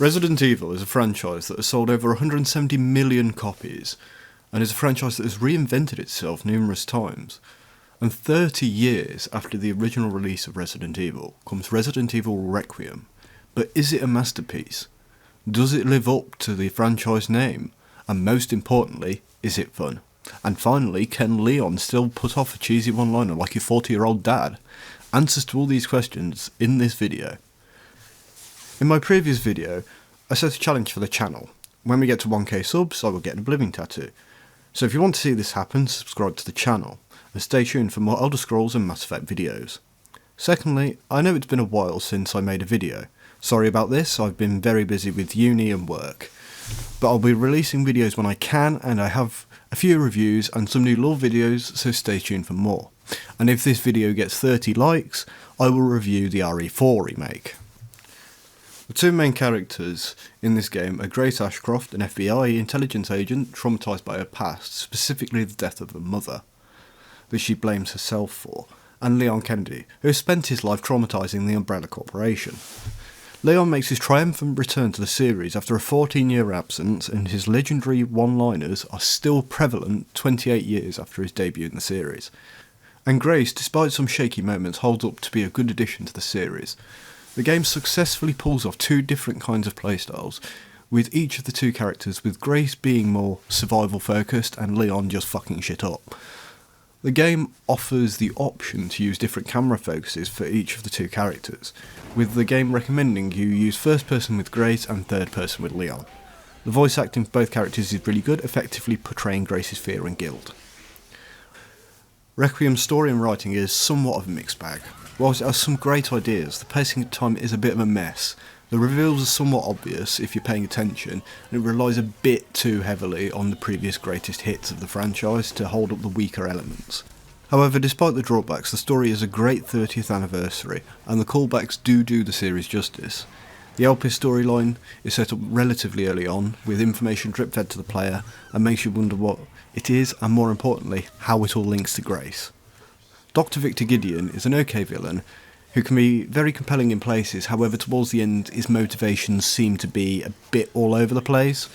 Resident Evil is a franchise that has sold over 170 million copies, and is a franchise that has reinvented itself numerous times. And 30 years after the original release of Resident Evil comes Resident Evil Requiem. But is it a masterpiece? Does it live up to the franchise name? And most importantly, is it fun? And finally, can Leon still put off a cheesy one-liner like your 40-year-old dad? Answers to all these questions in this video. In my previous video, I set a challenge for the channel. When we get to 1k subs, I will get an Oblivion tattoo. So if you want to see this happen, subscribe to the channel, and stay tuned for more Elder Scrolls and Mass Effect videos. Secondly, I know it's been a while since I made a video. Sorry about this, I've been very busy with uni and work. But I'll be releasing videos when I can, and I have a few reviews and some new lore videos, so stay tuned for more. And if this video gets 30 likes, I will review the RE4 remake. The two main characters in this game are Grace Ashcroft, an FBI intelligence agent traumatised by her past, specifically the death of her mother, that she blames herself for, and Leon Kennedy, who has spent his life traumatising the Umbrella Corporation. Leon makes his triumphant return to the series after a 14-year absence, and his legendary one-liners are still prevalent 28 years after his debut in the series. And Grace, despite some shaky moments, holds up to be a good addition to the series. The game successfully pulls off two different kinds of playstyles, with each of the two characters, with Grace being more survival focused and Leon just fucking shit up. The game offers the option to use different camera focuses for each of the two characters, with the game recommending you use first person with Grace and third person with Leon. The voice acting for both characters is really good, effectively portraying Grace's fear and guilt. Requiem's story and writing is somewhat of a mixed bag. Whilst it has some great ideas, the pacing at time is a bit of a mess. The reveals are somewhat obvious if you're paying attention, and it relies a bit too heavily on the previous greatest hits of the franchise to hold up the weaker elements. However, despite the drawbacks, the story is a great 30th anniversary, and the callbacks do the series justice. The Elpis storyline is set up relatively early on, with information drip fed to the player, and makes you wonder what it is, and more importantly, how it all links to Grace. Dr. Victor Gideon is an okay villain, who can be very compelling in places, however towards the end his motivations seem to be a bit all over the place.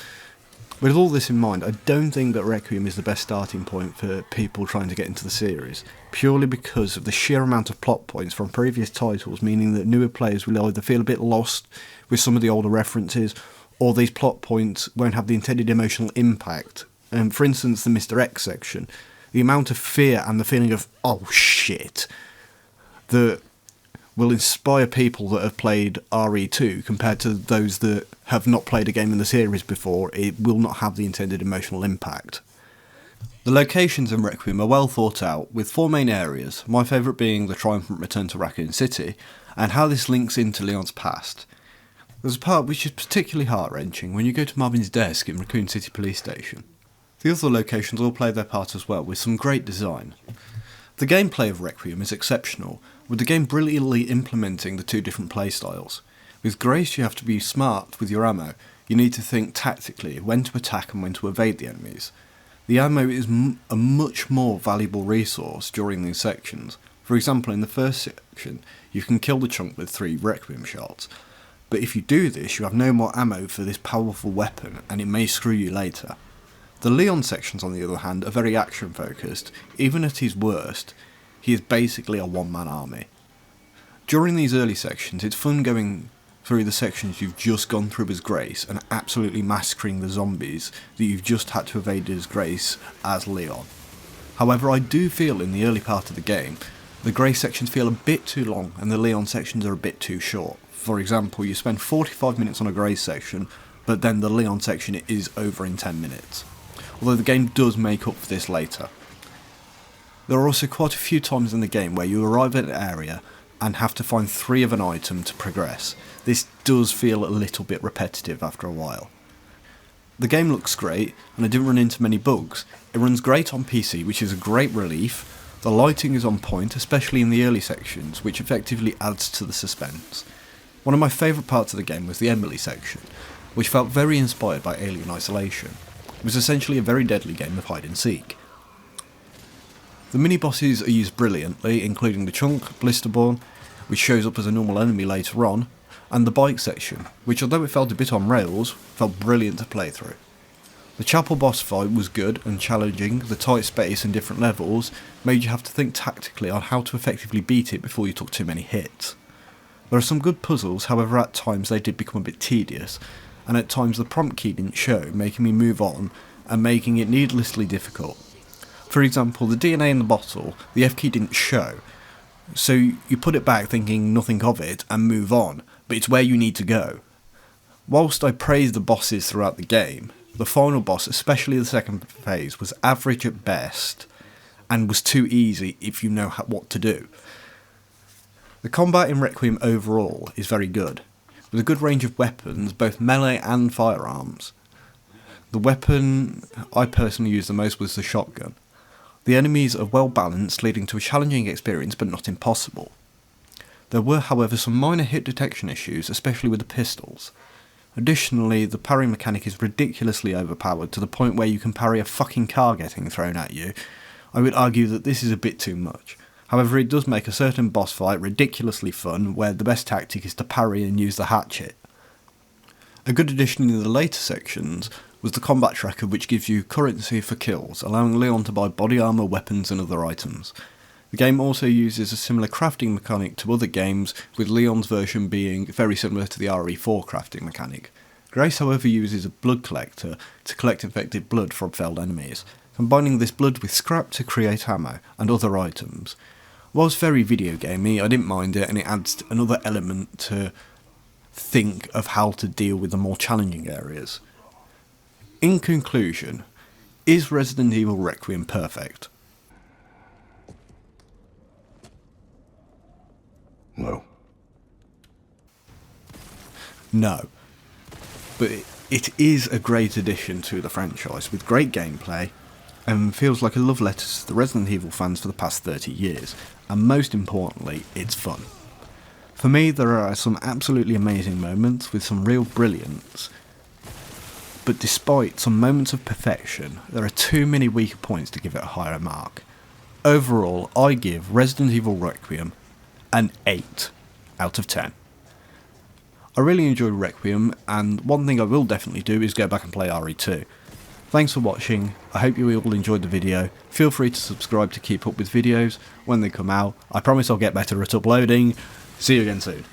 With all this in mind, I don't think that Requiem is the best starting point for people trying to get into the series, purely because of the sheer amount of plot points from previous titles, meaning that newer players will either feel a bit lost with some of the older references, or these plot points won't have the intended emotional impact. For instance, the Mr. X section, the amount of fear and the feeling of, oh shit, that will inspire people that have played RE2 compared to those that have not played a game in the series before. It will not have the intended emotional impact. The locations in Requiem are well thought out, with four main areas, my favourite being the triumphant return to Raccoon City, and how this links into Leon's past. There's a part which is particularly heart-wrenching when you go to Marvin's desk in Raccoon City Police Station. The other locations all play their part as well, with some great design. The gameplay of Requiem is exceptional, with the game brilliantly implementing the two different playstyles. With Grace you have to be smart with your ammo. You need to think tactically when to attack and when to evade the enemies. The ammo is a much more valuable resource during these sections. For example, in the first section you can kill the chunk with 3 Requiem shots, but if you do this you have no more ammo for this powerful weapon and it may screw you later. The Leon sections, on the other hand, are very action focused. Even at his worst, he is basically a one-man army. During these early sections, it's fun going through the sections you've just gone through as Grace and absolutely massacring the zombies that you've just had to evade as Grace as Leon. However, I do feel in the early part of the game, the Grace sections feel a bit too long and the Leon sections are a bit too short. For example, you spend 45 minutes on a Grace section, but then the Leon section is over in 10 minutes. Although the game does make up for this later. There are also quite a few times in the game where you arrive at an area and have to find 3 of an item to progress. This does feel a little bit repetitive after a while. The game looks great, and I didn't run into many bugs. It runs great on PC, which is a great relief. The lighting is on point, especially in the early sections, which effectively adds to the suspense. One of my favourite parts of the game was the Emily section, which felt very inspired by Alien Isolation. It was essentially a very deadly game of hide and seek. The mini-bosses are used brilliantly, including the Chunk, Blisterborn, which shows up as a normal enemy later on, and the bike section, which although it felt a bit on rails, felt brilliant to play through. The chapel boss fight was good and challenging. The tight space and different levels made you have to think tactically on how to effectively beat it before you took too many hits. There are some good puzzles, however at times they did become a bit tedious, and at times the prompt key didn't show, making me move on and making it needlessly difficult. For example, the DNA in the bottle, the F key didn't show, so you put it back thinking nothing of it and move on, but it's where you need to go. Whilst I praised the bosses throughout the game, the final boss, especially the second phase, was average at best and was too easy if you know what to do. The combat in Requiem overall is very good, with a good range of weapons, both melee and firearms. The weapon I personally used the most was the shotgun. The enemies are well balanced, leading to a challenging experience but not impossible. There were however some minor hit detection issues, especially with the pistols. Additionally, the parry mechanic is ridiculously overpowered to the point where you can parry a fucking car getting thrown at you. I would argue that this is a bit too much. However, it does make a certain boss fight ridiculously fun, where the best tactic is to parry and use the hatchet. A good addition in the later sections was the combat tracker, which gives you currency for kills, allowing Leon to buy body armour, weapons and other items. The game also uses a similar crafting mechanic to other games, with Leon's version being very similar to the RE4 crafting mechanic. Grace however uses a blood collector to collect infected blood from felled enemies, combining this blood with scrap to create ammo and other items. Whilst very video gamey, I didn't mind it, and it adds another element to think of how to deal with the more challenging areas. In conclusion, is Resident Evil Requiem perfect? No. No. But it is a great addition to the franchise, with great gameplay, and feels like a love letter to the Resident Evil fans for the past 30 years, and most importantly, it's fun. For me, there are some absolutely amazing moments with some real brilliance, but despite some moments of perfection, there are too many weaker points to give it a higher mark. Overall, I give Resident Evil Requiem an 8 out of 10. I really enjoyed Requiem, and one thing I will definitely do is go back and play RE2. Thanks for watching, I hope you all enjoyed the video. Feel free to subscribe to keep up with videos when they come out. I promise I'll get better at uploading. See you again soon.